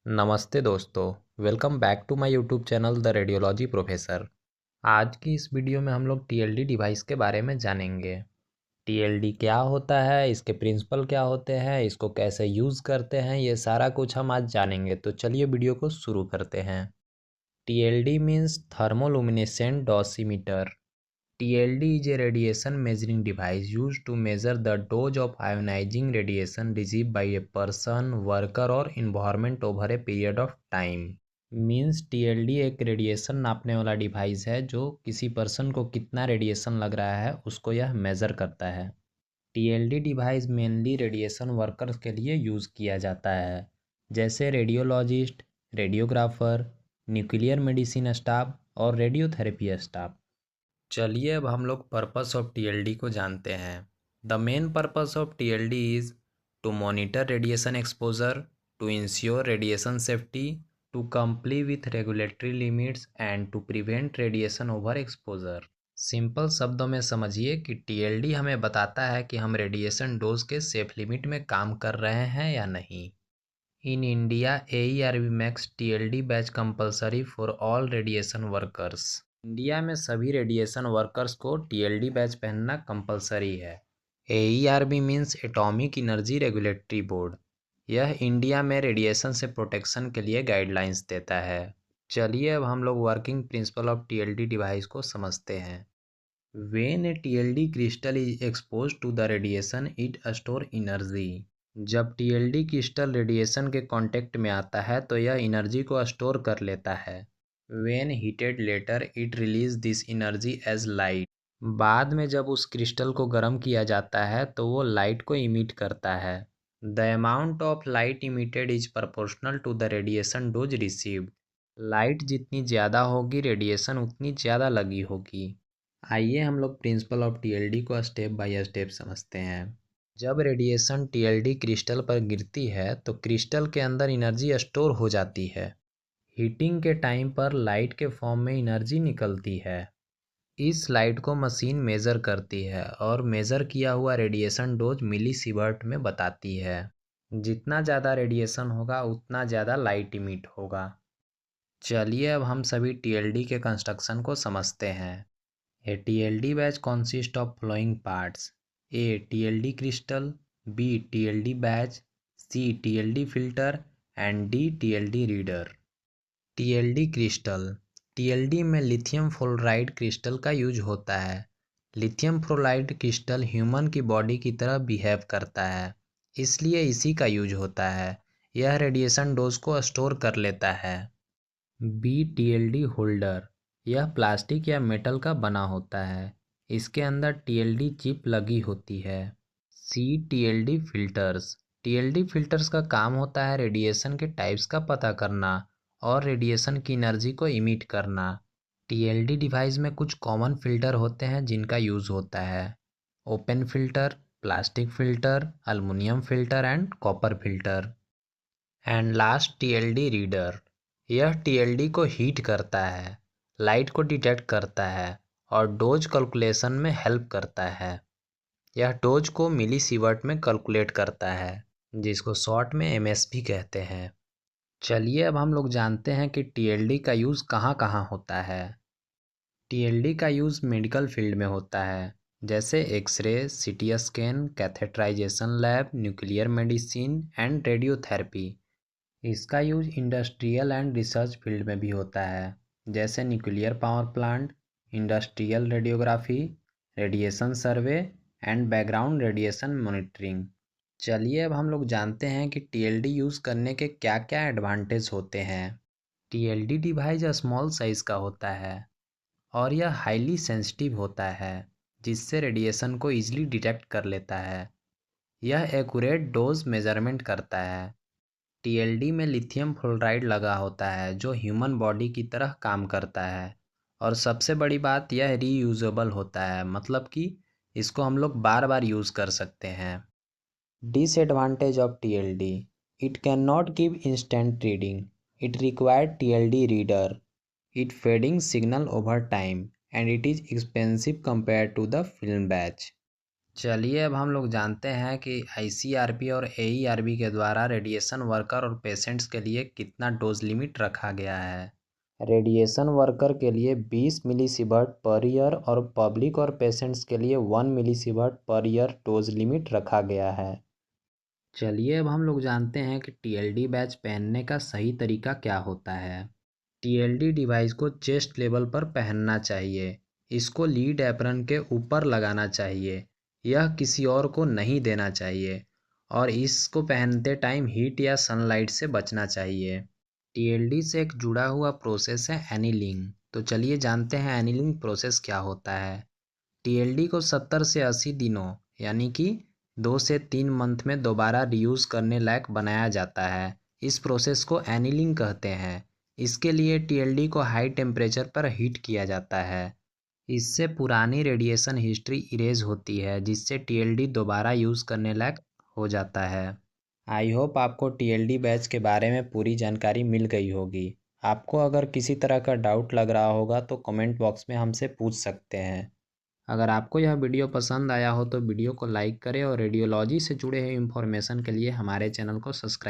नमस्ते दोस्तों। Welcome back to my YouTube channel the radiology professor. आज की इस वीडियो में हम लोग टीएलडी डिवाइस के बारे में जानेंगे। टीएलडी क्या होता है, इसके प्रिंसिपल क्या होते हैं, इसको कैसे यूज़ करते हैं, ये सारा कुछ हम आज जानेंगे। तो चलिए वीडियो को शुरू करते हैं। TLD means thermoluminescent dosimeter. TLD is a radiation measuring device used to measure the dose of ionizing radiation received by a person, worker or environment over a period of time. Means TLD एक radiation नापने वाला device है जो किसी person को कितना radiation लग रहा है उसको यह मेज़र करता है। TLD device mainly radiation workers के लिए यूज़ किया जाता है, जैसे radiologist, radiographer, nuclear medicine staff और रेडियोथेरेपी स्टाफ। चलिए अब हम लोग पर्पस ऑफ टीएलडी को जानते हैं। The main purpose of TLD is to monitor radiation exposure, to ensure radiation safety, to comply with regulatory limits and to prevent radiation over exposure. Simple शब्दों में समझिए कि टीएलडी हमें बताता है कि हम रेडिएशन डोज के सेफ लिमिट में काम कर रहे हैं या नहीं। In India AERB makes TLD batch compulsory for all radiation workers. India में सभी रेडिएशन वर्कर्स को टीएलडी बैच पहनना कंपलसरी है। AERB means atomic energy regulatory board. यह इंडिया में रेडिएशन से प्रोटेक्शन के लिए गाइडलाइंस देता है। चलिए अब हम लोग working principle of TLD device को समझते हैं। When a TLD crystal is exposed to the radiation, it store energy. जब TLD क्रिस्टल रेडिएशन के कांटेक्ट में आता है तो यह एनर्जी को स्टोर कर लेता है। When heated later, it release this energy as light। बाद में जब उस क्रिस्टल को गर्म किया जाता है तो वो लाइट को इमिट करता है। The amount of light emitted is proportional to the radiation dose received। Light जितनी ज़्यादा होगी रेडिएशन उतनी ज़्यादा लगी होगी। आइए हम लोग प्रिंसिपल ऑफ टीएलडी को स्टेप बाय स्टेप समझते हैं। जब रेडिएशन टीएलडी क्रिस्टल पर गिरती है तो क्रिस्टल के अंदर एनर्जी स्टोर हो जाती है। हीटिंग के टाइम पर लाइट के फॉर्म में एनर्जी निकलती है। इस लाइट को मशीन मेज़र करती है और मेज़र किया हुआ रेडिएशन डोज मिलीसीवर्ट में बताती है। जितना ज़्यादा रेडिएशन होगा उतना ज़्यादा लाइट इमिट होगा। चलिए अब हम सभी टीएलडी के कंस्ट्रक्शन को समझते हैं। A TLD batch consists of following parts: A. TLD crystal, B. TLD batch, C. TLD filter and D. TLD reader। TLD crystal. TLD में लिथियम फ्लोराइड क्रिस्टल का यूज होता है। लिथियम फ्लोराइड क्रिस्टल ह्यूमन की body की तरह behave करता है, इसलिए इसी का यूज होता है। यह रेडिएशन डोज को स्टोर कर लेता है। B. TLD holder. यह प्लास्टिक या मेटल का बना होता है, इसके अंदर टीएलडी चिप लगी होती है। C. TLD filters. TLD filters का काम होता है रेडिएशन के टाइप्स का पता करना और रेडिएशन की एनर्जी को इमिट करना। टीएलडी डिवाइस में कुछ कॉमन फिल्टर होते हैं जिनका यूज़ होता है: open filter, plastic filter, aluminium filter and copper filter. And last TLD reader. यह टीएलडी को हीट करता है, लाइट को डिटेक्ट करता है और डोज कैलकुलेशन में हेल्प करता है। यह डोज को मिलीसीवर्ट में कैलकुलेट करता है, जिसको शॉर्ट में एमएस भी कहते हैं। चलिए अब हम लोग जानते हैं कि टीएलडी का यूज़ कहाँ कहाँ होता है। टीएलडी का यूज़ मेडिकल फील्ड में होता है, जैसे x ray, CT scan, catheterization lab, nuclear medicine and radiotherapy. इसका use industrial and research field में भी होता है, जैसे nuclear power plant, industrial radiography, radiation survey and background radiation monitoring. चलिए अब हम लोग जानते हैं कि टीएलडी यूज़ करने के क्या क्या एडवांटेज होते हैं। टीएलडी डिवाइस स्मॉल साइज़ का होता है और यह हाईली सेंसिटिव होता है, जिससे रेडिएशन को ईजिली डिटेक्ट कर लेता है। यह एक्यूरेट डोज मेजरमेंट करता है। टीएलडी में लिथियम फ्लोराइड लगा होता है जो ह्यूमन बॉडी की तरह काम करता है, और सबसे बड़ी बात यह रीयूजेबल होता है, मतलब कि इसको हम लोग बार बार यूज़ कर सकते हैं। Disadvantage of TLD: it can not give instant reading, it required TLD reader, it fading signal over time and it is expensive compare to the film batch. चलिए अब हम लोग जानते हैं कि आईसीआरपी और एईआरबी के द्वारा रेडिएशन वर्कर और पेशेंट्स के लिए कितना डोज लिमिट रखा गया है। रेडिएशन वर्कर के लिए 20 मिलीसीवर्ट पर ईयर और पब्लिक और पेशेंट्स के लिए 1 millisievert per year dose limit रखा गया है। चलिए अब हम लोग जानते हैं कि टीएलडी बैच पहनने का सही तरीका क्या होता है। टीएलडी डिवाइस को चेस्ट लेवल पर पहनना चाहिए। इसको लीड एप्रन के ऊपर लगाना चाहिए। यह किसी और को नहीं देना चाहिए और इसको पहनते टाइम हीट या सनलाइट से बचना चाहिए। टीएलडी से एक जुड़ा हुआ प्रोसेस है एनीलिंग। तो चलिए जानते हैं एनीलिंग प्रोसेस क्या होता है। टीएलडी को 70 से 80 दिनों यानी कि 2 से 3 मंथ में दोबारा रीयूज़ करने लायक बनाया जाता है। इस प्रोसेस को एनीलिंग कहते हैं। इसके लिए टीएलडी को हाई टेम्परेचर पर हीट किया जाता है। इससे पुरानी रेडिएशन हिस्ट्री इरेज होती है जिससे टीएलडी दोबारा यूज़ करने लायक हो जाता है। आई होप आपको टीएलडी बैच के बारे में पूरी जानकारी मिल गई होगी। आपको अगर किसी तरह का डाउट लग रहा होगा तो कमेंट बॉक्स में हमसे पूछ सकते हैं। अगर आपको यह वीडियो पसंद आया हो तो वीडियो को लाइक करें और रेडियोलॉजी से जुड़े हुए इन्फॉर्मेशन के लिए हमारे चैनल को सब्सक्राइब